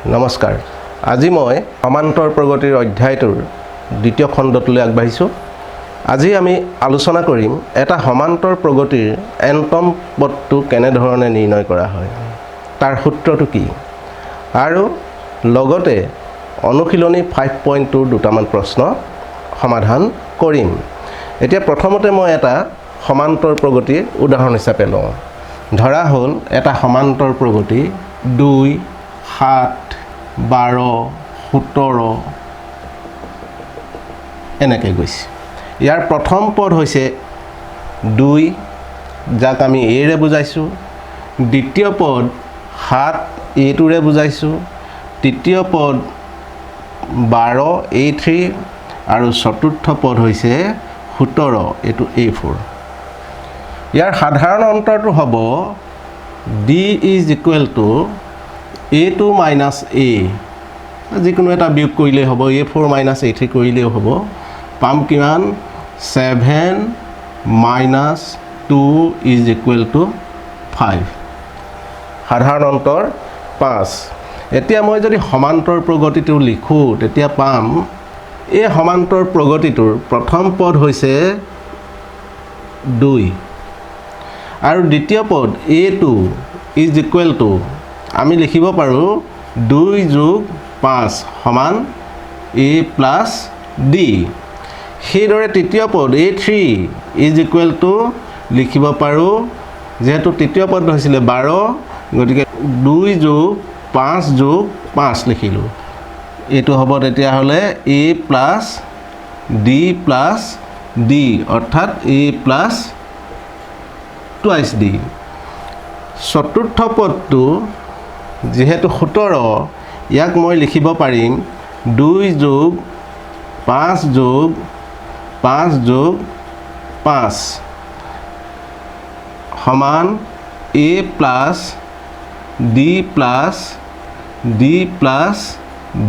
নমস্কাৰ আজি মই সমান্তৰ প্ৰগতিৰ অধ্যায়টোৰ দ্বিতীয় খণ্ডটোলৈ আগবাঢ়িছোঁ আজি আমি আলোচনা কৰিম এটা সমান্তৰ প্ৰগতিৰ এনটম পদটো কেনেধৰণে নিৰ্ণয় কৰা হয় তাৰ সূত্ৰটো কি আৰু লগতে অনুশীলনী 5.2 দুটামান প্ৰশ্ন সমাধান কৰিম এতিয়া প্ৰথমতে মই এটা সমান্তৰ প্ৰগতিৰ উদাহৰণ হিচাপে লওঁ ধৰা হ'ল এটা সমান্তৰ প্ৰগতি 2 7 12 17 এনেকৈ গৈছে ইয়াৰ প্ৰথম পদ হৈছে 2 যাক আমি এৰে বুজাইছোঁ দ্বিতীয় পদ 7 এটোৰে বুজাইছোঁ তৃতীয় পদ 12 a3 আৰু চতুৰ্থ পদ হৈছে 17 এটো a4 ইয়াৰ সাধাৰণ অন্তৰটো হ'ব d = a2 minus a যিকোনো এটা বিয়োগ কৰিলে হ'ব a4 minus a3 কৰিলেও হ'ব পাম কিমান 7 minus 2 = 5 সাধাৰণ অন্তৰ 5 এতিয়া মই যদি সমান্তৰ প্ৰগতিটো লিখো তেতিয়া পাম এই সমান্তৰ প্ৰগতিটোৰ প্ৰথম পদ হৈছে 2 আৰু দ্বিতীয় পদ a2 = আমি লিখিব পাৰো 2 + 5 = a + d সেইদৰে তৃতীয় পদ a3 = লিখিব পাৰো যেহেতু তৃতীয় পদ হৈছিল 12 গতিকে 2 + 5 + 5 লিখিলো এটো হ'ব তেতিয়া হলে a + d + d অৰ্থাৎ a + twice d চতুৰ্থ পদটো যেহেতু 17 ইয়াক মই লিখিব পাৰিম 2 + 5 + 5 + 5 সমান a + d + d +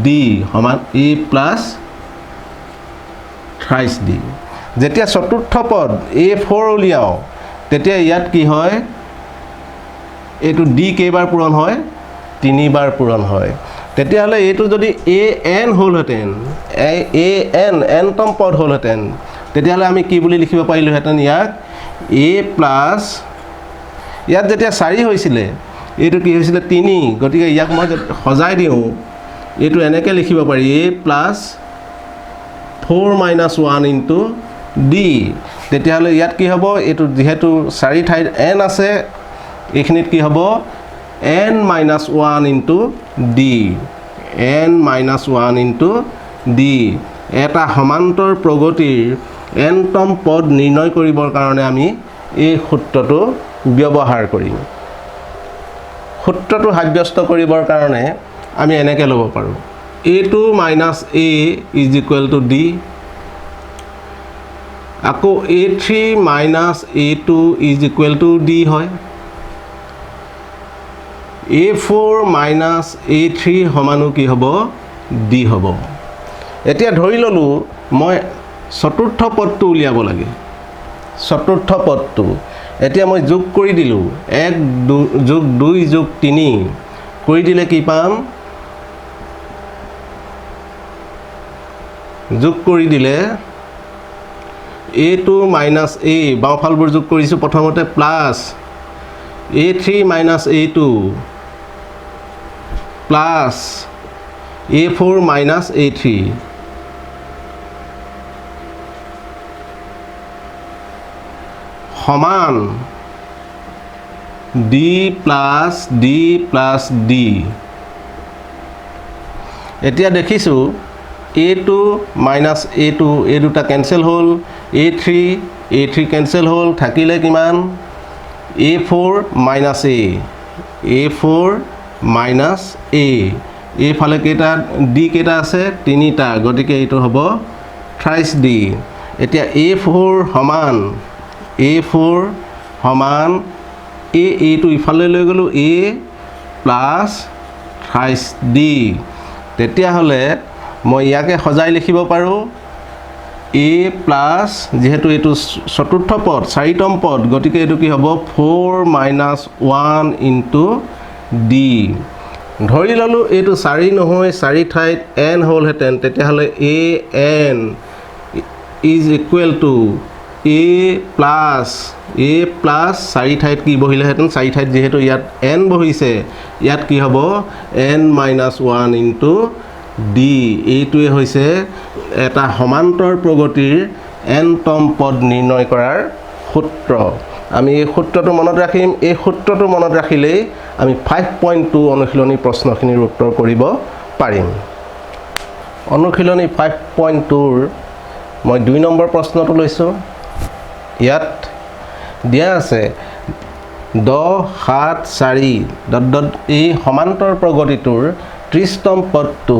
d সমান a + thrice d যেতিয়া চতুৰ্থ পদ a4 উলিয়াও তেতিয়া ইয়াত কি হয় এটো d কেইবাৰ পূৰণ হয় 3 বাৰ পূৰণ হয় তেতিয়া হলে এটো যদি an হলহেতেন an nতম পদ হলহেতেন তেতিয়া হলে আমি কি বুলি লিখিব পাৰিলো হেতেন ইয়াক a প্লাস ইয়াত যেতিয়া 4 হৈছিল এটো কি হৈছিল 3 গতিকে ইয়াক মই সজাই দিও এটো এনেকৈ লিখিব পাৰি a + 4 - 1 * d তেতিয়া হলে ইয়াত কি হ'ব এটো যেহেতু 4 ঠাইত n আছে এখিনিত কি হ'ব n - 1 * d n - 1 * d এটা সমান্তৰ প্ৰগতিৰ nতম পদ নিৰ্ণয় কৰিবৰ কাৰণে আমি এই সূত্ৰটো ব্যৱহাৰ কৰিম সূত্ৰটো সাব্যস্ত কৰিবৰ কাৰণে আমি এনেকৈ ল'ব পাৰো a2 - a = d আকৌ a3 - a2 = d হয় a4 - a3 সমানো কি হ'ব d হ'ব এতিয়া ধৰি ললো মই চতুৰ্থ পদটো উলিয়াব লাগে চতুৰ্থ পদটো এতিয়া মই যোগ কৰি দিলো 1 + 2 + 3 কৰি দিলে কি পাম যোগ কৰি দিলে a2 - a বাওঁফালবোৰ যোগ কৰিছো প্ৰথমতে plus a3 - a2 plus a4 - a3 সমান d + d + d এতিয়া দেখিছো a2 - a2 এই দুটা কেনসেল হল a3 কেনসেল হল থাকিলে কিমান a4 - a a4 - a এইফালে কেইটা d কেইটা আছে 3টা গতিকে এইটো হ'ব thrice d এতিয়া a4 সমান a টো ইফালে লৈ গলো a + thrice d তেতিয়া হলে মই ইয়াকে সজাই লিখিব পাৰো a প্লাস যেহেতু এটো চতুৰ্থ পদ চাৰিতম পদ গতিকে এটো কি হ'ব 4 - 1 * d ধৰি ল'লোঁ এইটো 4 নহয় 4 ঠাইত n হ'লহেঁতেন তেতিয়াহ'লে an is equal to a plus 4 ঠাইত কি বহিলেহেঁতেন 4 ঠাইত যিহেতু ইয়াত n বহিছে ইয়াত কি হ'ব n minus 1 ইনটু d এইটোৱে হৈছে এটা সমান্তৰ প্ৰগতিৰ nতম পদ নিৰ্ণয় কৰাৰ সূত্ৰ আমি এই সূত্ৰটো মনত ৰাখিম এই সূত্ৰটো মনত ৰাখিলেই আমি 5.2 অনুশীলনী প্ৰশ্নখিনিৰ উত্তৰ কৰিব পাৰিম অনুশীলনী 5.2 ৰ মই 2 নম্বৰ প্ৰশ্নটো লৈছোঁ ইয়াত দিয়া আছে 10 7 4 এই সমান্তৰ প্ৰগতিটোৰ 30তম পদটো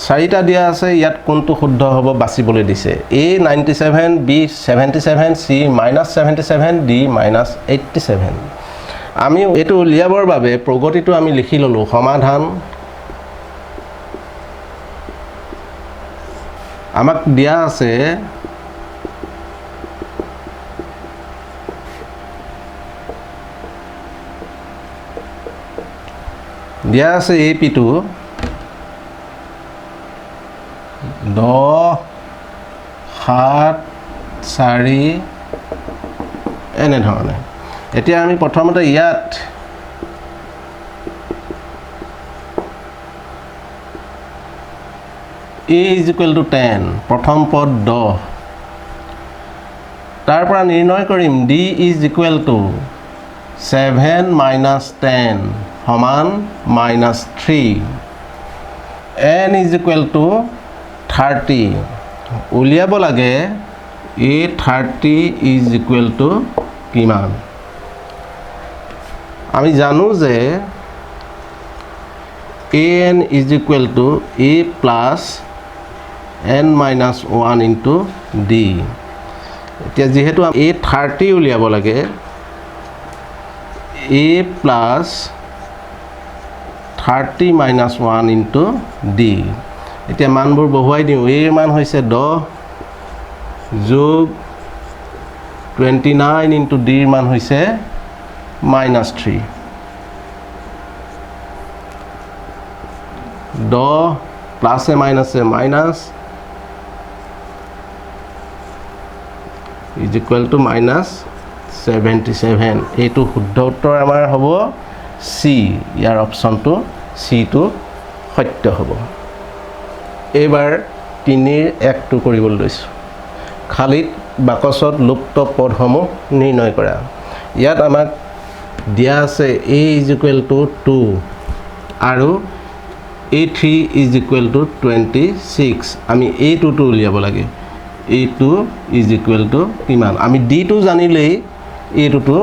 4টা দিয়া আছে ইয়াত কোনটো শুদ্ধ হ'ব বাছিবলৈ দিছে a 97 b 77 c -77 d -87 আমি এটো উলিয়াবৰ বাবে প্ৰগতিটো আমি লিখি ললোঁ সমাধান আমাক দিয়া আছে AP2 10 7 4 এনেধৰণে এতিয়া আমি প্ৰথমতে ইয়াত a is equal to 10 প্ৰথম পদ 10 তাৰ পৰা নিৰ্ণয় কৰিম d is equal to 7 minus 10 সমান -3 n is equal to 30 উলিয়াব লাগে a 30 is equal to কিমান আমি জানো যে an is equal to a plus n minus 1 into d এতিয়া যেহেতু a 30 উলিয়াব লাগে a plus 30 minus 1 into d এতিয়া মানবোৰ বহুৱাই দিওঁ a মান হৈছে 10 যোগ 29 into d মান হৈছে -3 10 plus A minus A minus is equal to -77 এইটো শুদ্ধ উত্তৰ আমাৰ হ'ব C ইয়াৰ অপচনটো C টো সত্য হ'ব এবাৰ 3 ৰ 1 টো কৰিবলৈ লৈছো খালিত বাকচত লুপ্ত পদসমূহ নিৰ্ণয় কৰা ইয়াত আমাক দিয়া আছে a is equal to 2 আৰু a3 is equal to 26 আমি a2 টো উলিয়াব লাগে a2 is equal to কিমান আমি d2 জানিলেই a2 টো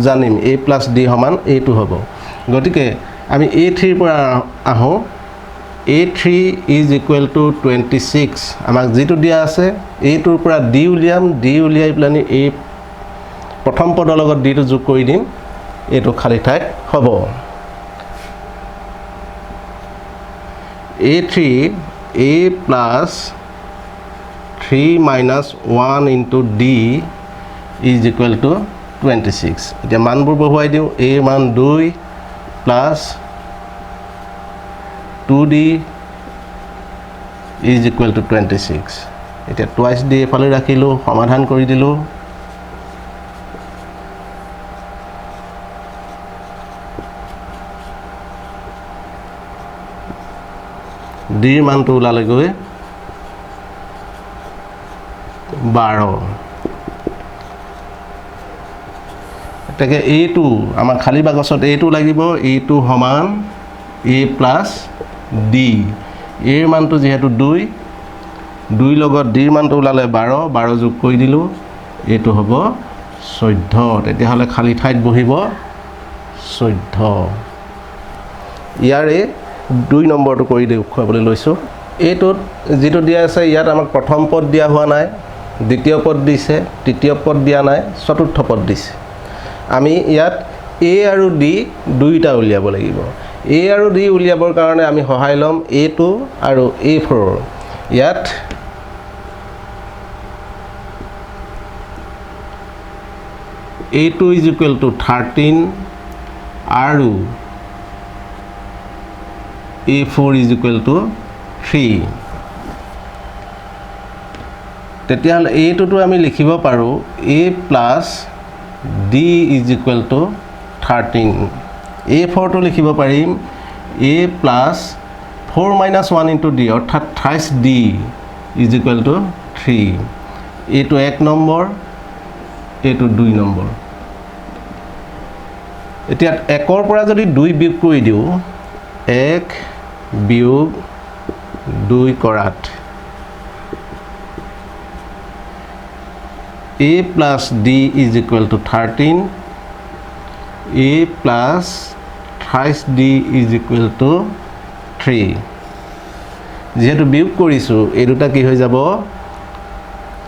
জানিম a plus d সমান a2 হ'ব গতিকে আমি a3 ৰ পৰা আহো a3 is equal to 26 আমাক যেটো দিয়া আছে a2 ৰ পৰা d উলিয়াম d উলিয়াই প্লানি a প্ৰথম পদৰ লগত d টো যোগ কৰি দিম এটো খালি ঠাইত হ'ব a3 a plus 3 minus 1 into d is equal to 26 এতিয়া মানবোৰ বহুৱাই দিওঁ a মান 2 plus 2d is equal to 26 এতিয়া twice d এফালে ৰাখিলো সমাধান কৰি দিলো d মানটো ওলালে গৈ 12 এটাকে a2 আমাৰ খালি বাকচত a2 লাগিব a2 সমান a plus d এৰ মানটো যেহেতু 2 লগত d মানটো ওলালে 12 যোগ কৰি দিলো এটো হ'ব 14 তেতিয়া হলে খালি ঠাইত বহিব 14 ইয়াৰে 2 নম্বৰটো কৰি দেখুৱাবলৈ লৈছো এটোত যেটো দিয়া আছে ইয়াত আমাক প্ৰথম পদ দিয়া হোৱা নাই দ্বিতীয় পদ দিছে তৃতীয় পদ দিয়া নাই চতুৰ্থ পদ দিছে আমি ইয়াত a আৰু d দুইটা উলিয়াব লাগিব a আৰু d উলিয়াবৰ কাৰণে আমি সহায় লম a2 আৰু a4 ইয়াত a2 is equal to 13 আৰু A4 ইজ ইকুৱেল টু 3 তেতিয়াহ'লে এইটোতো আমি লিখিব পাৰোঁ A plus D is equal to 13 A4টো লিখিব পাৰিম A plus 4 minus 1 into D অৰ্থাৎ 28D ইজ ইকুৱেল টু 3 এইটো 1 নম্বৰ এইটো 2 নম্বৰ এতিয়া 1ৰ পৰা যদি 2 বিয়োগ কৰি দিওঁ 1 বিয়োগ 2 কৰাত A plus D is equal to 13 A plus 28D is equal to 3 যেহেতু বিয়োগ কৰিছোঁ এই দুটা কি হৈ যাব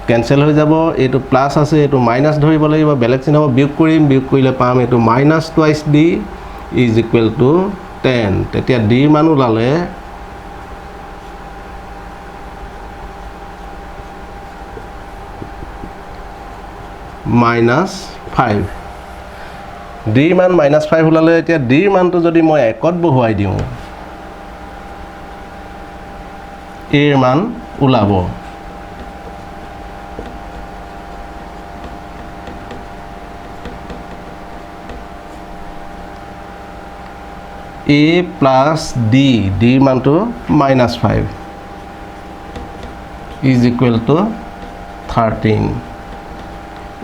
কেনসেল হৈ যাব এইটো প্লাস আছে এইটো মাইনাস ধৰিব লাগিব বেলেগ চিহ্ন বিয়োগ কৰিম বিয়োগ কৰিলে পাম এইটো minus twice d is equal to 10 তেতিয়া d মান ওলালে -5 d মান -5 ওলালে এতিয়া d মানটো যদি মই 1ত বহুৱাই দিওঁ a মান ওলাব A plus D মানটো -5 is equal to 13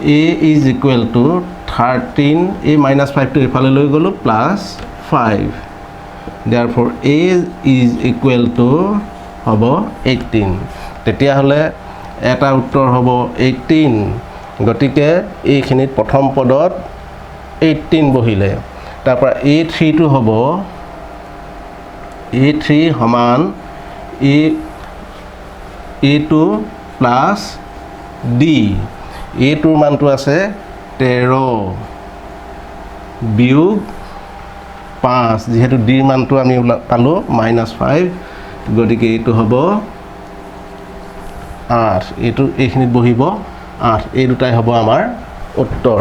A is equal to 13 A -5 to এফালে লৈ গলো plus 5 therefore A is equal to হ'ব 18 তেতিয়া হলে এটা উত্তৰ হ'ব 18 গতিকে এইখিনিত প্ৰথম পদত 18 বহিলে তারপর A3 টো হবো A3 সমান A2 প্লাস D A2 মানটো আছে 13 বিয়োগ 5 যেহেতু D মানটো আমি পালো -5 গতিকে এইটো হবো 8 এইটো এইখিনিত বহিব 8 এই দুটাই হবো আমাৰ উত্তৰ